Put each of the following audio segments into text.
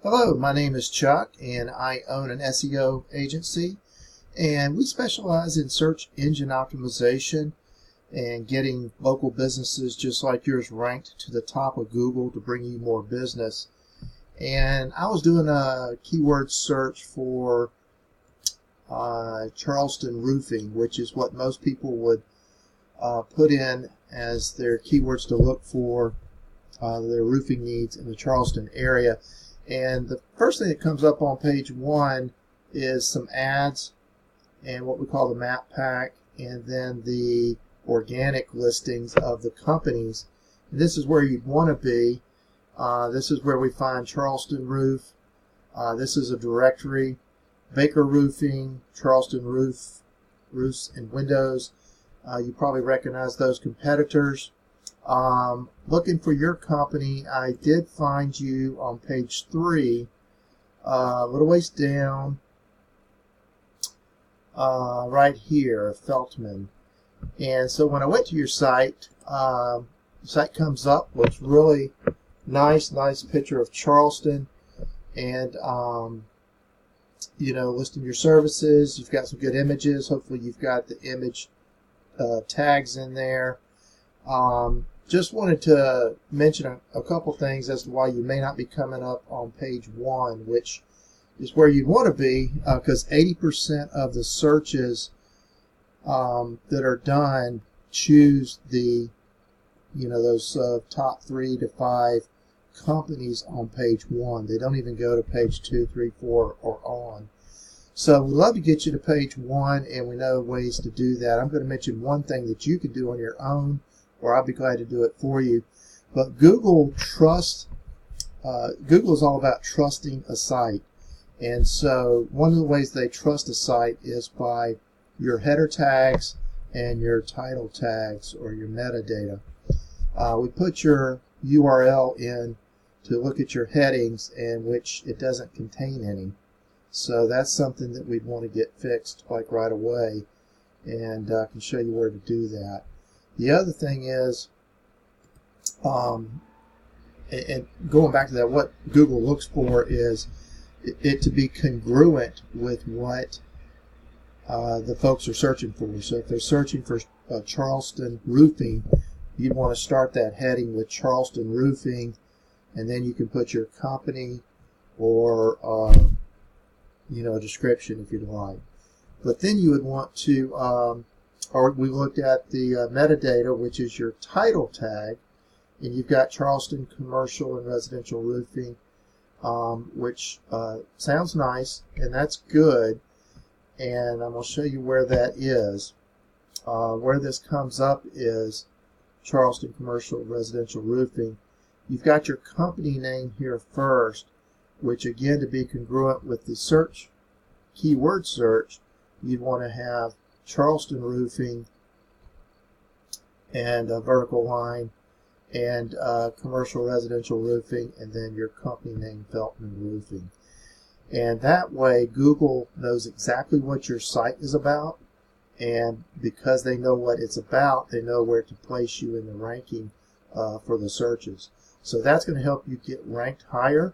Hello, my name is Chuck and I own an SEO agency, and we specialize in search engine optimization and getting local businesses just like yours ranked to the top of Google to bring you more business. And I was doing a keyword search for Charleston Roofing, which is what most people would put in as their keywords to look for their roofing needs in the Charleston area. And the first thing that comes up on page 1 is some ads and what we call the map pack, and then the organic listings of the companies. And this is where you'd want to be. This is where we find Charleston Roof. This is a directory. Baker Roofing, Charleston Roofs and Windows. You probably recognize those competitors. Looking for your company, I did find you on page 3, a little ways down, right here, Feltmann. And so when I went to your site, the site comes up with really nice picture of Charleston, and listing your services. You've got some good images. Hopefully you've got the image tags in there. Just wanted to mention a couple things as to why you may not be coming up on page 1, which is where you'd want to be, because 80% of the searches that are done choose the, those top 3 to 5 companies on page 1. They don't even go to page 2, 3, 4, or on. So we'd love to get you to page 1, and we know ways to do that. I'm going to mention one thing that you can do on your own, or I'll be glad to do it for you. But Google is all about trusting a site. And so one of the ways they trust a site is by your header tags and your title tags, or your metadata. We put your URL in to look at your headings, in which it doesn't contain any. So that's something that we'd want to get fixed like right away, and I can show you where to do that. The other thing is, and going back to that, what Google looks for is it to be congruent with what the folks are searching for. So if they're searching for Charleston Roofing, you'd want to start that heading with Charleston Roofing, and then you can put your company or a description if you'd like. But then you would want to or we looked at the metadata, which is your title tag, and you've got Charleston Commercial and Residential Roofing, which sounds nice, and that's good, and I'm going to show you where that is. Where this comes up is Charleston Commercial Residential Roofing. You've got your company name here first, which again, to be congruent with the search, keyword search, you'd want to have Charleston Roofing and a vertical line, and Commercial Residential Roofing, and then your company name, Feltmann Roofing. And that way Google knows exactly what your site is about, and because they know what it's about, they know where to place you in the ranking for the searches. So that's going to help you get ranked higher.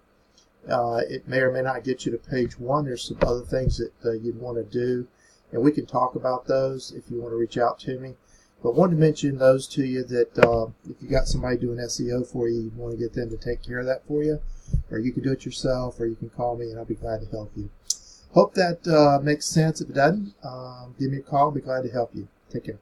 It may or may not get you to page 1. There's some other things that you'd want to do, and we can talk about those if you want to reach out to me. But I wanted to mention those to you, that if you got somebody doing SEO for you, you want to get them to take care of that for you, or you can do it yourself, or you can call me and I'll be glad to help you. Hope that makes sense. If it doesn't, give me a call. I'll be glad to help you. Take care.